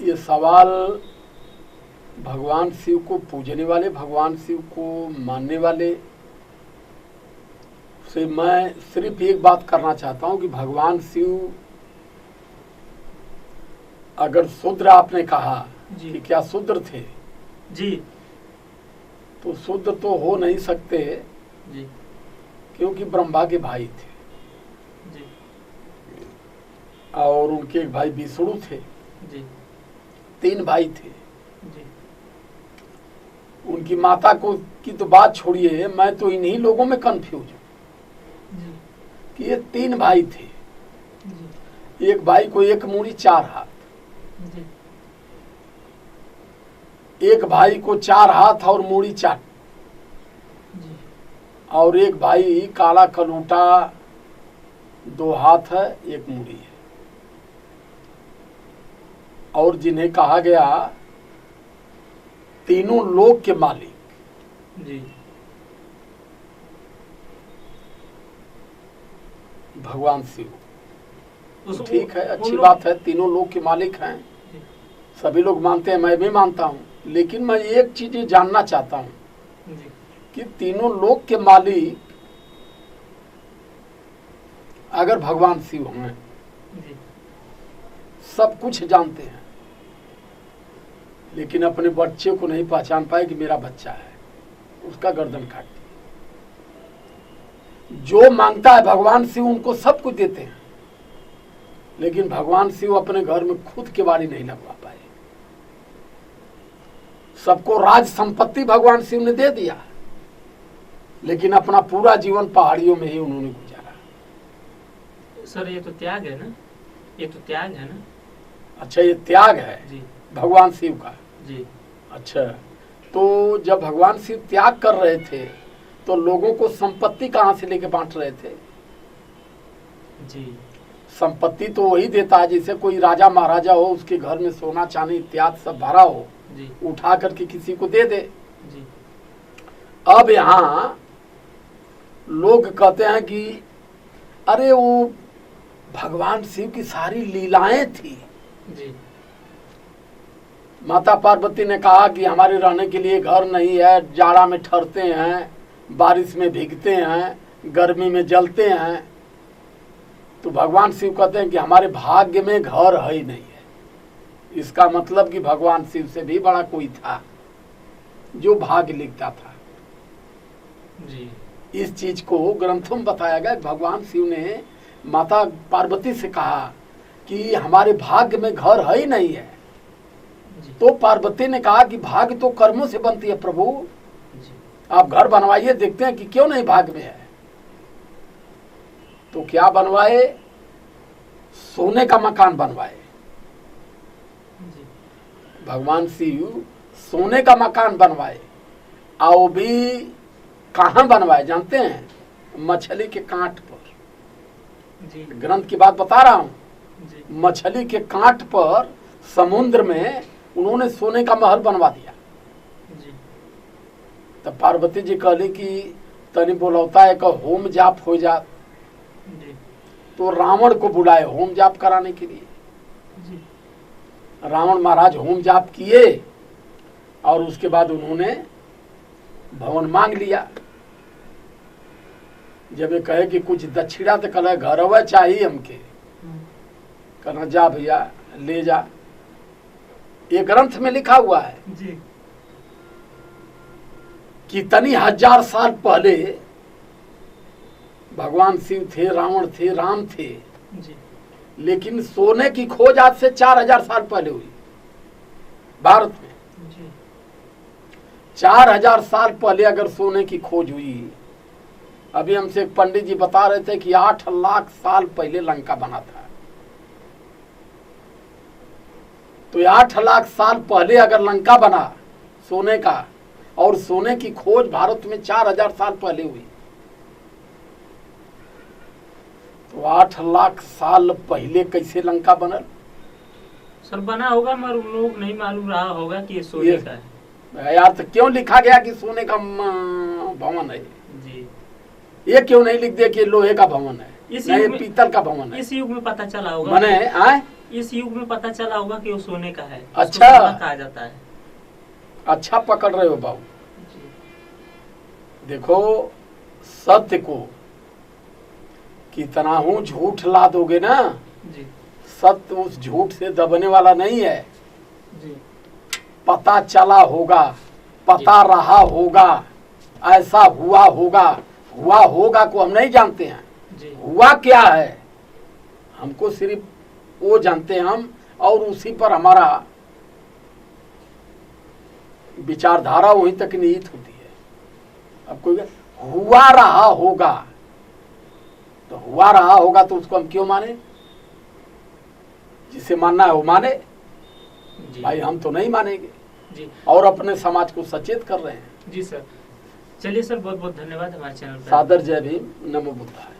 ये सवाल भगवान शिव को पूजने वाले, भगवान शिव को मानने वाले से मैं सिर्फ एक बात करना चाहता हूं कि भगवान शिव अगर शूद्र आपने कहा कि क्या शूद्र थे जी, तो शूद्र तो हो नहीं सकते जी, क्योंकि ब्रह्मा के भाई थे जी, और उनके एक भाई विष्णु थे, जी, 3 भाई थे। जी, उनकी माता को की तो बात छोड़िए, मैं तो इन्हीं लोगों में कंफ्यूज हूँ जी, कि ये 3 भाई थे। जी, एक भाई को 1 मूड़ी 4 हाथ, जी, एक भाई को 4 हाथ और मूड़ी 4, जी, और एक भाई काला कलूटा 2 हाथ है 1 मूड़ी है, और जिन्हें कहा गया तीनों लोक के मालिक। जी, भगवान शिव ठीक है, अच्छी उन बात है, तीनों लोक के मालिक हैं, जी, सभी लोग मानते हैं, मैं भी मानता हूँ। लेकिन मैं एक चीज ये जानना चाहता हूँ जी, कि तीनों लोक के मालिक अगर भगवान शिव हैं, जी, सब कुछ जानते हैं, लेकिन अपने बच्चे को नहीं पहचान पाए कि मेरा बच्चा है, उसका गर्दन काट दिया। जो मांगता है भगवान शिव उनको सब कुछ देते हैं, लेकिन भगवान शिव अपने घर में खुद केवाड़ी नहीं लगवा पाए। सबको राज संपत्ति भगवान शिव ने दे दिया, लेकिन अपना पूरा जीवन पहाड़ियों में ही उन्होंने गुजारा। सर ये तो त्याग है ना, ये तो त्याग है ना। अच्छा, ये त्याग है जी, भगवान शिव का। जी, अच्छा, तो जब भगवान शिव त्याग कर रहे थे तो लोगों को संपत्ति कहाँ से लेके बांट रहे थे? जी, संपत्ति तो वही देता है, जैसे कोई राजा महाराजा हो, उसके घर में सोना चांदी इत्यादि सब भरा हो, जी, उठा करके किसी को दे दे। जी, अब यहाँ लोग कहते हैं कि अरे वो भगवान शिव की सारी लीलाएं थी। जी, माता पार्वती ने कहा कि हमारे रहने के लिए घर नहीं है, जाड़ा में ठहरते हैं, बारिश में भीगते हैं, गर्मी में जलते हैं। तो भगवान शिव कहते हैं कि हमारे भाग्य में घर है ही नहीं है। इसका मतलब कि भगवान शिव से भी बड़ा कोई था जो भाग्य लिखता था। जी, इस चीज को ग्रंथों में बताया गया। भगवान शिव ने माता पार्वती से कहा कि हमारे भाग्य में घर है ही नहीं है। जी, तो पार्वती ने कहा कि भाग्य तो कर्मों से बनती है प्रभु, जी, आप घर बनवाइए, देखते हैं कि क्यों नहीं भाग्य में है। तो क्या बनवाए? सोने का मकान बनवाए। जी, भगवान शिव सोने का मकान बनवाए, और वो भी कहाँ बनवाए जानते हैं? मछली के कांट पर। जी, ग्रंथ की बात बता रहा हूँ। जी, मछली के कांट पर समुद्र में उन्होंने सोने का महल बनवा दिया। जी, तब पार्वती जी कहली कि तनी बोलौता है कि होम जाप हो जा। जी, तो रावण को बुलाए होम जाप कराने के लिए। जी, रावण महाराज होम जाप किए, और उसके बाद उन्होंने भवन मांग लिया। जब ये कहे कि कुछ दक्षिणा, तो कल घरवा चाहिए हमके, कहना जा भैया ले जा। ये ग्रंथ में लिखा हुआ है जी, कि तनी 1000 साल पहले भगवान शिव थे, रावण थे, राम थे, जी, लेकिन सोने की खोज आज से 4000 साल पहले हुई भारत में। जी, 4000 साल पहले अगर सोने की खोज हुई, अभी हमसे एक पंडित जी बता रहे थे कि 8 लाख साल पहले लंका बना था। तो 8 लाख साल पहले अगर लंका बना सोने का, और सोने की खोज भारत में 4000 साल पहले हुई, तो 8 लाख साल पहले कैसे लंका बनल? सर बना होगा, मगर उन लोग नहीं मालूम रहा होगा कि ये सोने का है। यार, तो क्यों लिखा गया कि सोने का भवन है? जी, ये क्यों नहीं लिख दिया कि लोहे का भवन है, इस नहीं युग में- पीतल का भवन है? इस युग में पता चला होगा। मने आए इस युग में पता चला होगा कि वो सोने का है। उसको अच्छा। सोना कहा जाता है। अच्छा पकड़ रहे हो बाबू। जी देखो, सत्य को कितना हूं झूठ ला दोगे ना, जी सत्य उस झूठ से दबने वाला नहीं है। जी पता चला होगा, पता रहा होगा, ऐसा हुआ होगा। हुआ होगा को हम नहीं जानते हैं, जी हुआ क्या है हमको सिर्फ वो जानते हैं हम, और उसी पर हमारा विचारधारा वहीं तक निहित होती है। अब कोई हुआ रहा होगा, तो हुआ रहा होगा तो उसको हम क्यों माने? जिसे मानना है वो माने, जी भाई हम तो नहीं मानेंगे। जी और अपने समाज को सचेत कर रहे हैं। जी सर, चलिए सर, बहुत बहुत धन्यवाद हमारे चैनल पर। सादर जय भीम, नमो बुद्धाय।